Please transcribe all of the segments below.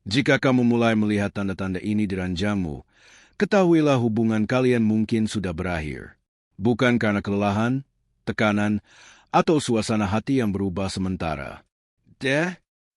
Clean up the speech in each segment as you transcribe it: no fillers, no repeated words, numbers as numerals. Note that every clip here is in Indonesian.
Jika kamu mulai melihat tanda-tanda ini di ranjangmu, ketahuilah hubungan kalian mungkin sudah berakhir. Bukan karena kelelahan, tekanan, atau suasana hati yang berubah sementara.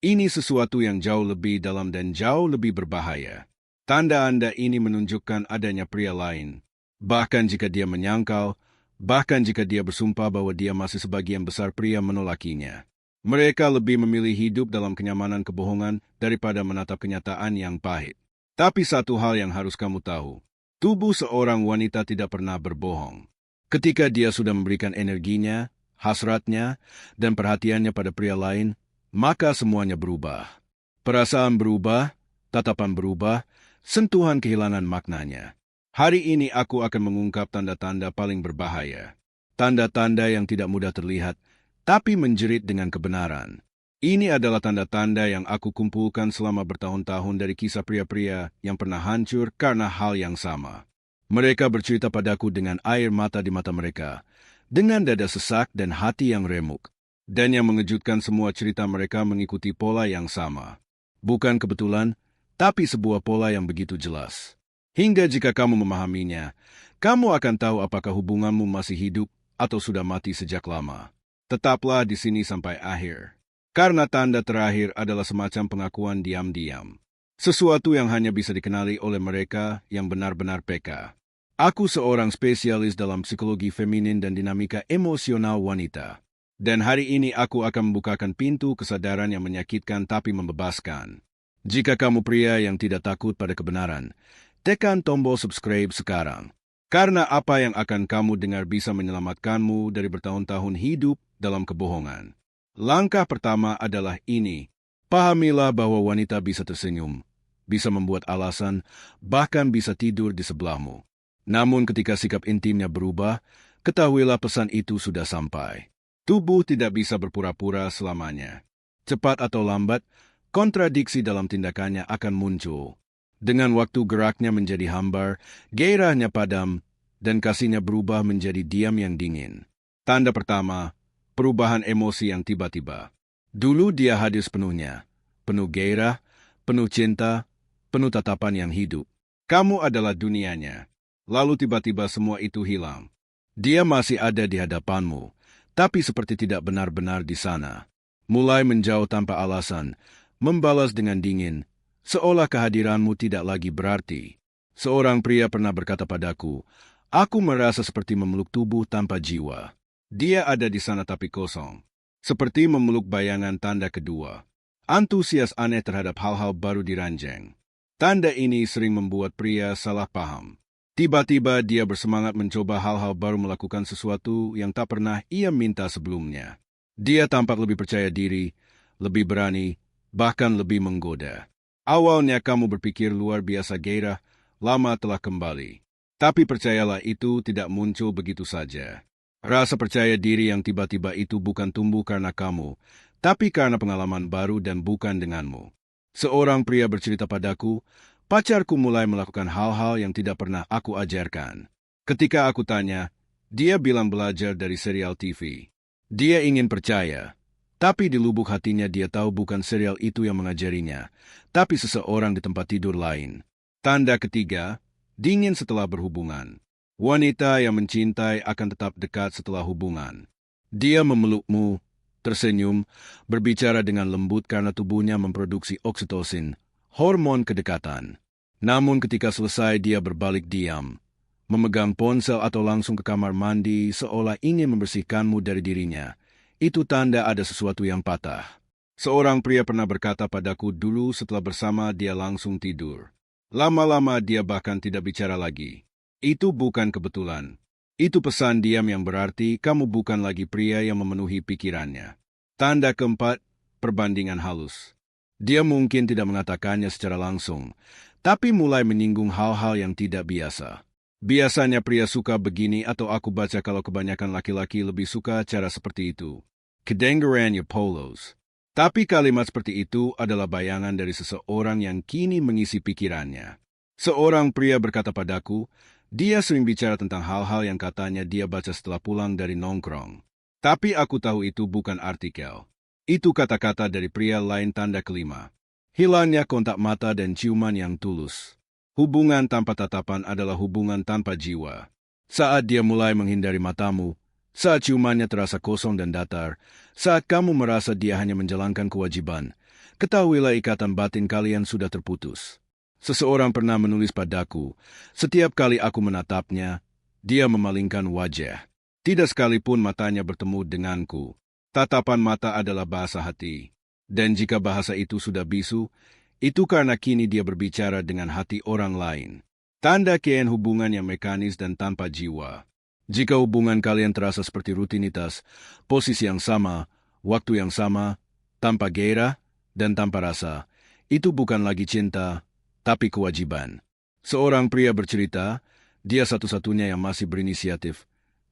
Ini sesuatu yang jauh lebih dalam dan jauh lebih berbahaya. Tanda-tanda ini menunjukkan adanya pria lain. Bahkan jika dia menyangkal, bahkan jika dia bersumpah bahwa dia masih sebagian besar pria menolakinya. Mereka lebih memilih hidup dalam kenyamanan kebohongan daripada menatap kenyataan yang pahit. Tapi satu hal yang harus kamu tahu, tubuh seorang wanita tidak pernah berbohong. Ketika dia sudah memberikan energinya, hasratnya, dan perhatiannya pada pria lain, maka semuanya berubah. Perasaan berubah, tatapan berubah, sentuhan kehilangan maknanya. Hari ini aku akan mengungkap tanda-tanda paling berbahaya. Tanda-tanda yang tidak mudah terlihat, tapi menjerit dengan kebenaran. Ini adalah tanda-tanda yang aku kumpulkan selama bertahun-tahun dari kisah pria-pria yang pernah hancur karena hal yang sama. Mereka bercerita padaku dengan air mata di mata mereka, dengan dada sesak dan hati yang remuk. Dan yang mengejutkan, semua cerita mereka mengikuti pola yang sama. Bukan kebetulan, tapi sebuah pola yang begitu jelas. Hingga jika kamu memahaminya, kamu akan tahu apakah hubunganmu masih hidup atau sudah mati sejak lama. Tetaplah di sini sampai akhir. Karena tanda terakhir adalah semacam pengakuan diam-diam. Sesuatu yang hanya bisa dikenali oleh mereka yang benar-benar peka. Aku seorang spesialis dalam psikologi feminin dan dinamika emosional wanita. Dan hari ini aku akan membukakan pintu kesadaran yang menyakitkan tapi membebaskan. Jika kamu pria yang tidak takut pada kebenaran, tekan tombol subscribe sekarang. Karena apa yang akan kamu dengar bisa menyelamatkanmu dari bertahun-tahun hidup dalam kebohongan. Langkah pertama adalah ini. Pahamilah bahwa wanita bisa tersenyum, bisa membuat alasan, bahkan bisa tidur di sebelahmu. Namun ketika sikap intimnya berubah, ketahuilah pesan itu sudah sampai. Tubuh tidak bisa berpura-pura selamanya. Cepat atau lambat, kontradiksi dalam tindakannya akan muncul. Dengan waktu geraknya menjadi hambar, gairahnya padam, dan kasihnya berubah menjadi diam yang dingin. Tanda pertama, perubahan emosi yang tiba-tiba. Dulu dia hadir sepenuhnya, penuh gairah, penuh cinta, penuh tatapan yang hidup. Kamu adalah dunianya. Lalu tiba-tiba semua itu hilang. Dia masih ada di hadapanmu, tapi seperti tidak benar-benar di sana. Mulai menjauh tanpa alasan, membalas dengan dingin, seolah kehadiranmu tidak lagi berarti. Seorang pria pernah berkata padaku, aku merasa seperti memeluk tubuh tanpa jiwa. Dia ada di sana tapi kosong. Seperti memeluk bayangan. Tanda kedua. Antusias aneh terhadap hal-hal baru di ranjang. Tanda ini sering membuat pria salah paham. Tiba-tiba dia bersemangat mencoba hal-hal baru, melakukan sesuatu yang tak pernah ia minta sebelumnya. Dia tampak lebih percaya diri, lebih berani, bahkan lebih menggoda. Awalnya kamu berpikir luar biasa gairah, lama telah kembali. Tapi percayalah, itu tidak muncul begitu saja. Rasa percaya diri yang tiba-tiba itu bukan tumbuh karena kamu, tapi karena pengalaman baru dan bukan denganmu. Seorang pria bercerita padaku, pacarku mulai melakukan hal-hal yang tidak pernah aku ajarkan. Ketika aku tanya, dia bilang belajar dari serial TV. Dia ingin percaya. Tapi di lubuk hatinya dia tahu bukan serial itu yang mengajarinya, tapi seseorang di tempat tidur lain. Tanda ketiga, dingin setelah berhubungan. Wanita yang mencintai akan tetap dekat setelah hubungan. Dia memelukmu, tersenyum, berbicara dengan lembut karena tubuhnya memproduksi oksitosin, hormon kedekatan. Namun ketika selesai dia berbalik diam, memegang ponsel atau langsung ke kamar mandi seolah ingin membersihkanmu dari dirinya. Itu tanda ada sesuatu yang patah. Seorang pria pernah berkata padaku dulu setelah bersama dia langsung tidur. Lama-lama dia bahkan tidak bicara lagi. Itu bukan kebetulan. Itu pesan diam yang berarti kamu bukan lagi pria yang memenuhi pikirannya. Tanda keempat, perbandingan halus. Dia mungkin tidak mengatakannya secara langsung, tapi mulai menyinggung hal-hal yang tidak biasa. Biasanya pria suka begini atau aku baca kalau kebanyakan laki-laki lebih suka cara seperti itu. Kedengarannya polos. Tapi kalimat seperti itu adalah bayangan dari seseorang yang kini mengisi pikirannya. Seorang pria berkata padaku, dia sering bicara tentang hal-hal yang katanya dia baca setelah pulang dari nongkrong. Tapi aku tahu itu bukan artikel. Itu kata-kata dari pria lain. Tanda kelima. Hilangnya kontak mata dan ciuman yang tulus. Hubungan tanpa tatapan adalah hubungan tanpa jiwa. Saat dia mulai menghindari matamu, saat ciumannya terasa kosong dan datar, saat kamu merasa dia hanya menjalankan kewajiban, ketahuilah ikatan batin kalian sudah terputus. Seseorang pernah menulis padaku, setiap kali aku menatapnya, dia memalingkan wajah. Tidak sekalipun matanya bertemu denganku. Tatapan mata adalah bahasa hati. Dan jika bahasa itu sudah bisu, itu karena kini dia berbicara dengan hati orang lain. Tanda kian hubungan yang mekanis dan tanpa jiwa. Jika hubungan kalian terasa seperti rutinitas, posisi yang sama, waktu yang sama, tanpa gairah dan tanpa rasa, itu bukan lagi cinta, tapi kewajiban. Seorang pria bercerita, dia satu-satunya yang masih berinisiatif,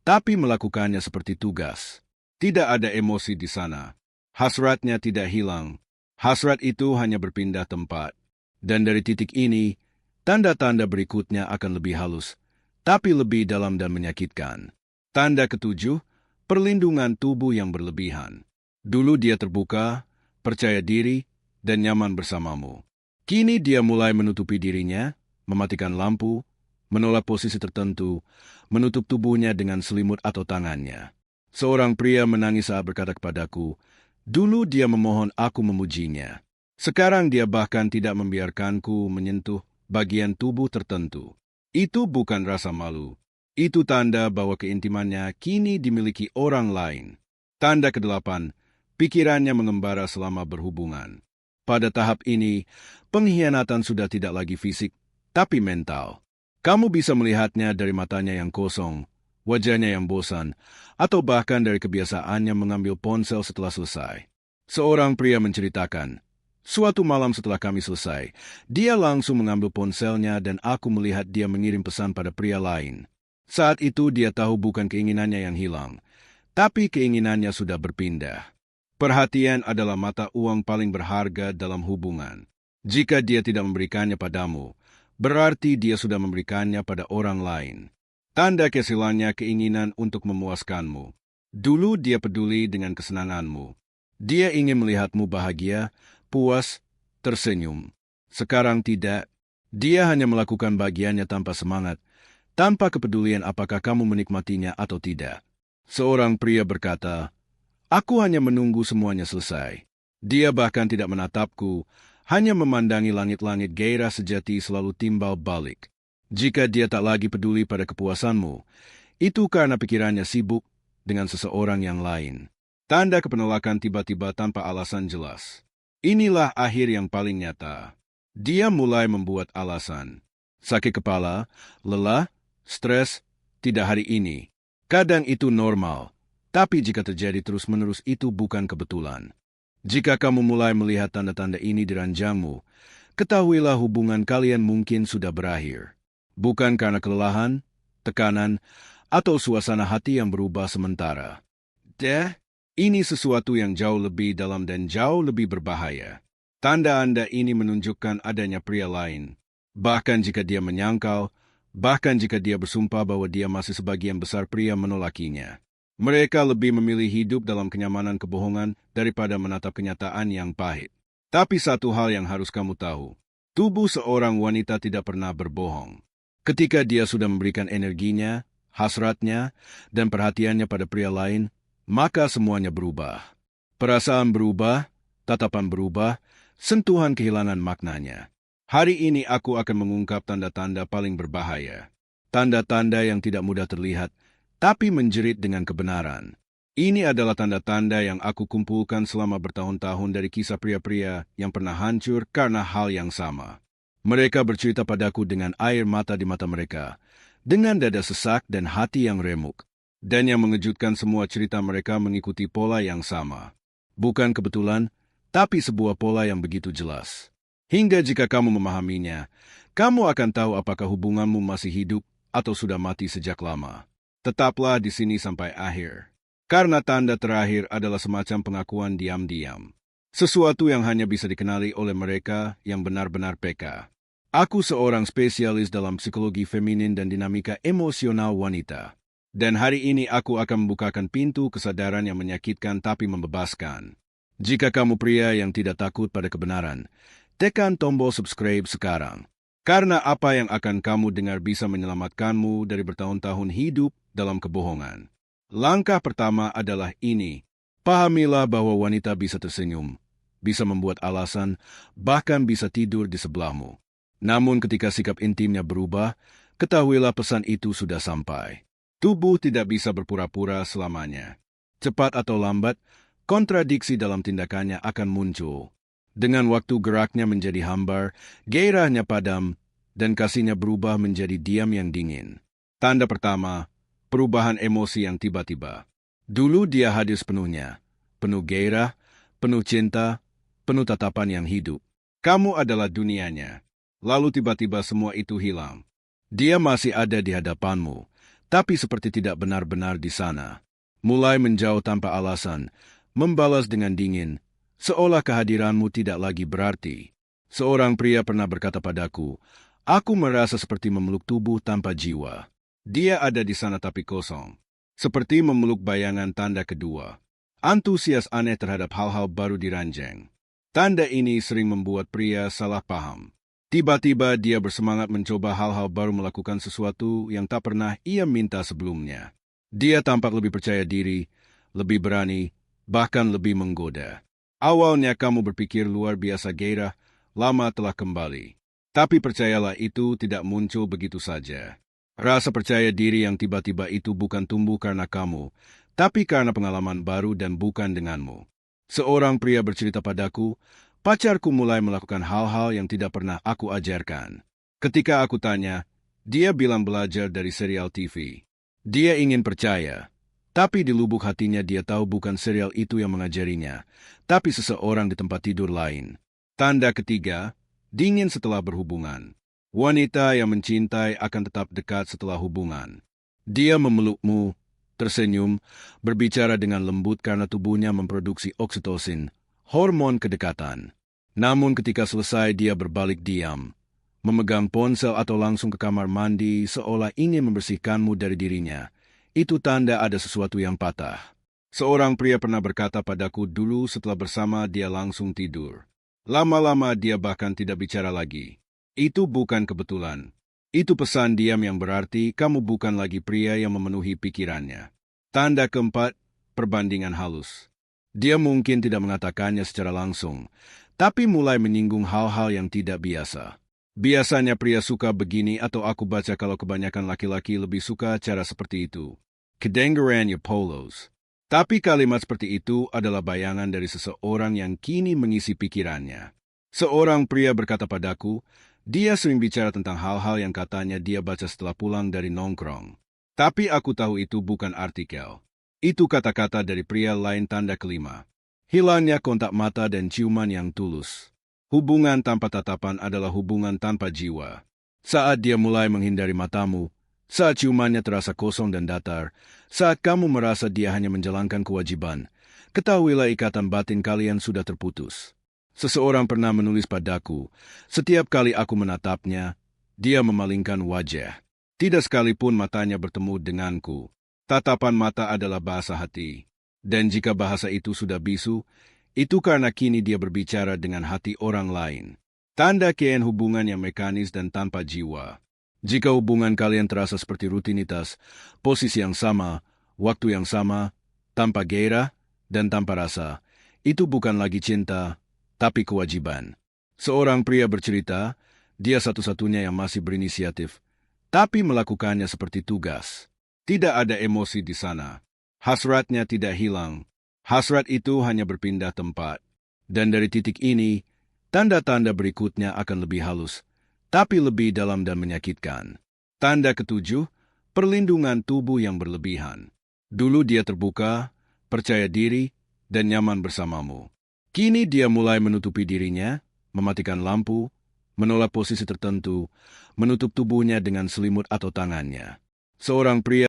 tapi melakukannya seperti tugas. Tidak ada emosi di sana. Hasratnya tidak hilang. Hasrat itu hanya berpindah tempat. Dan dari titik ini, tanda-tanda berikutnya akan lebih halus, tapi lebih dalam dan menyakitkan. Tanda ketujuh, perlindungan tubuh yang berlebihan. Dulu dia terbuka, percaya diri, dan nyaman bersamamu. Kini dia mulai menutupi dirinya, mematikan lampu, menolak posisi tertentu, menutup tubuhnya dengan selimut atau tangannya. Seorang pria menangis saat berkata kepadaku, dulu dia memohon aku memujinya. Sekarang dia bahkan tidak membiarkanku menyentuh bagian tubuh tertentu. Itu bukan rasa malu. Itu tanda bahwa keintimannya kini dimiliki orang lain. Tanda kedelapan, pikirannya mengembara selama berhubungan. Pada tahap ini, pengkhianatan sudah tidak lagi fisik, tapi mental. Kamu bisa melihatnya dari matanya yang kosong, wajahnya yang bosan, atau bahkan dari kebiasaannya mengambil ponsel setelah selesai. Seorang pria menceritakan, suatu malam setelah kami selesai, dia langsung mengambil ponselnya dan aku melihat dia mengirim pesan pada pria lain. Saat itu dia tahu bukan keinginannya yang hilang, tapi keinginannya sudah berpindah. Perhatian adalah mata uang paling berharga dalam hubungan. Jika dia tidak memberikannya padamu, berarti dia sudah memberikannya pada orang lain. Tanda kesilannya keinginan untuk memuaskanmu. Dulu dia peduli dengan kesenanganmu. Dia ingin melihatmu bahagia, puas, tersenyum. Sekarang tidak. Dia hanya melakukan bagiannya tanpa semangat, tanpa kepedulian apakah kamu menikmatinya atau tidak. Seorang pria berkata, aku hanya menunggu semuanya selesai. Dia bahkan tidak menatapku, hanya memandangi langit-langit gairah sejati selalu timbal balik. Jika dia tak lagi peduli pada kepuasanmu, itu karena pikirannya sibuk dengan seseorang yang lain. Tanda kepenolakan tiba-tiba tanpa alasan jelas. Inilah akhir yang paling nyata. Dia mulai membuat alasan. Sakit kepala, lelah, stres, tidak hari ini. Kadang itu normal, tapi jika terjadi terus-menerus itu bukan kebetulan. Jika kamu mulai melihat tanda-tanda ini di ranjangmu, ketahuilah hubungan kalian mungkin sudah berakhir. Bukan karena kelelahan, tekanan, atau suasana hati yang berubah sementara. Ini sesuatu yang jauh lebih dalam dan jauh lebih berbahaya. Tanda-tanda ini menunjukkan adanya pria lain. Bahkan jika dia menyangkal, bahkan jika dia bersumpah bahwa dia masih sebagian besar pria menolakinya. Mereka lebih memilih hidup dalam kenyamanan kebohongan daripada menatap kenyataan yang pahit. Tapi satu hal yang harus kamu tahu, tubuh seorang wanita tidak pernah berbohong. Ketika dia sudah memberikan energinya, hasratnya, dan perhatiannya pada pria lain, maka semuanya berubah. Perasaan berubah, tatapan berubah, sentuhan kehilangan maknanya. Hari ini aku akan mengungkap tanda-tanda paling berbahaya. Tanda-tanda yang tidak mudah terlihat, tapi menjerit dengan kebenaran. Ini adalah tanda-tanda yang aku kumpulkan selama bertahun-tahun dari kisah pria-pria yang pernah hancur karena hal yang sama. Mereka bercerita padaku dengan air mata di mata mereka, dengan dada sesak dan hati yang remuk. Dan yang mengejutkan semua cerita mereka mengikuti pola yang sama. Bukan kebetulan, tapi sebuah pola yang begitu jelas. Hingga jika kamu memahaminya, kamu akan tahu apakah hubunganmu masih hidup atau sudah mati sejak lama. Tetaplah di sini sampai akhir. Karena tanda terakhir adalah semacam pengakuan diam-diam. Sesuatu yang hanya bisa dikenali oleh mereka yang benar-benar peka. Aku seorang spesialis dalam psikologi feminin dan dinamika emosional wanita. Dan hari ini aku akan membukakan pintu kesadaran yang menyakitkan tapi membebaskan. Jika kamu pria yang tidak takut pada kebenaran, tekan tombol subscribe sekarang. Karena apa yang akan kamu dengar bisa menyelamatkanmu dari bertahun-tahun hidup dalam kebohongan. Langkah pertama adalah ini. Pahamilah bahwa wanita bisa tersenyum, bisa membuat alasan, bahkan bisa tidur di sebelahmu. Namun ketika sikap intimnya berubah, ketahuilah pesan itu sudah sampai. Tubuh tidak bisa berpura-pura selamanya. Cepat atau lambat, kontradiksi dalam tindakannya akan muncul. Dengan waktu geraknya menjadi hambar, gairahnya padam, dan kasihnya berubah menjadi diam yang dingin. Tanda pertama, perubahan emosi yang tiba-tiba. Dulu dia hadir sepenuhnya, penuh gairah, penuh cinta, penuh tatapan yang hidup. Kamu adalah dunianya. Lalu tiba-tiba semua itu hilang. Dia masih ada di hadapanmu, tapi seperti tidak benar-benar di sana. Mulai menjauh tanpa alasan, membalas dengan dingin, seolah kehadiranmu tidak lagi berarti. Seorang pria pernah berkata padaku, aku merasa seperti memeluk tubuh tanpa jiwa. Dia ada di sana tapi kosong. Seperti memeluk bayangan. Tanda kedua. Antusias aneh terhadap hal-hal baru diranjang. Tanda ini sering membuat pria salah paham. Tiba-tiba dia bersemangat mencoba hal-hal baru, melakukan sesuatu yang tak pernah ia minta sebelumnya. Dia tampak lebih percaya diri, lebih berani, bahkan lebih menggoda. Awalnya kamu berpikir luar biasa gairah, lama telah kembali. Tapi percayalah itu tidak muncul begitu saja. Rasa percaya diri yang tiba-tiba itu bukan tumbuh karena kamu, tapi karena pengalaman baru dan bukan denganmu. Seorang pria bercerita padaku, pacarku mulai melakukan hal-hal yang tidak pernah aku ajarkan. Ketika aku tanya, dia bilang belajar dari serial TV. Dia ingin percaya, tapi di lubuk hatinya dia tahu bukan serial itu yang mengajarinya, tapi seseorang di tempat tidur lain. Tanda ketiga, dingin setelah berhubungan. Wanita yang mencintai akan tetap dekat setelah hubungan. Dia memelukmu, tersenyum, berbicara dengan lembut karena tubuhnya memproduksi oksitosin, hormon kedekatan. Namun ketika selesai dia berbalik diam, memegang ponsel atau langsung ke kamar mandi seolah ingin membersihkanmu dari dirinya. Itu tanda ada sesuatu yang patah. Seorang pria pernah berkata padaku dulu setelah bersama dia langsung tidur. Lama-lama dia bahkan tidak bicara lagi. Itu bukan kebetulan. Itu pesan diam yang berarti kamu bukan lagi pria yang memenuhi pikirannya. Tanda keempat, perbandingan halus. Dia mungkin tidak mengatakannya secara langsung, tapi mulai menyinggung hal-hal yang tidak biasa. Biasanya pria suka begini atau aku baca kalau kebanyakan laki-laki lebih suka cara seperti itu. Kedengarannya polos. Tapi kalimat seperti itu adalah bayangan dari seseorang yang kini mengisi pikirannya. Seorang pria berkata padaku, dia sering bicara tentang hal-hal yang katanya dia baca setelah pulang dari nongkrong. Tapi aku tahu itu bukan artikel. Itu kata-kata dari pria lain. Tanda kelima. Hilangnya kontak mata dan ciuman yang tulus. Hubungan tanpa tatapan adalah hubungan tanpa jiwa. Saat dia mulai menghindari matamu, saat ciumannya terasa kosong dan datar, saat kamu merasa dia hanya menjalankan kewajiban, ketahuilah ikatan batin kalian sudah terputus. Seseorang pernah menulis padaku, setiap kali aku menatapnya, dia memalingkan wajah. Tidak sekalipun matanya bertemu denganku. Tatapan mata adalah bahasa hati. Dan jika bahasa itu sudah bisu, itu karena kini dia berbicara dengan hati orang lain. Tanda kian hubungan yang mekanis dan tanpa jiwa. Jika hubungan kalian terasa seperti rutinitas, posisi yang sama, waktu yang sama, tanpa gairah dan tanpa rasa, itu bukan lagi cinta, tapi kewajiban. Seorang pria bercerita, dia satu-satunya yang masih berinisiatif, tapi melakukannya seperti tugas. Tidak ada emosi di sana. Hasratnya tidak hilang. Hasrat itu hanya berpindah tempat. Dan dari titik ini, tanda-tanda berikutnya akan lebih halus, tapi lebih dalam dan menyakitkan. Tanda ketujuh, perlindungan tubuh yang berlebihan. Dulu dia terbuka, percaya diri, dan nyaman bersamamu. Kini dia mulai menutupi dirinya, mematikan lampu, menolak posisi tertentu, menutup tubuhnya dengan selimut atau tangannya. Seorang pria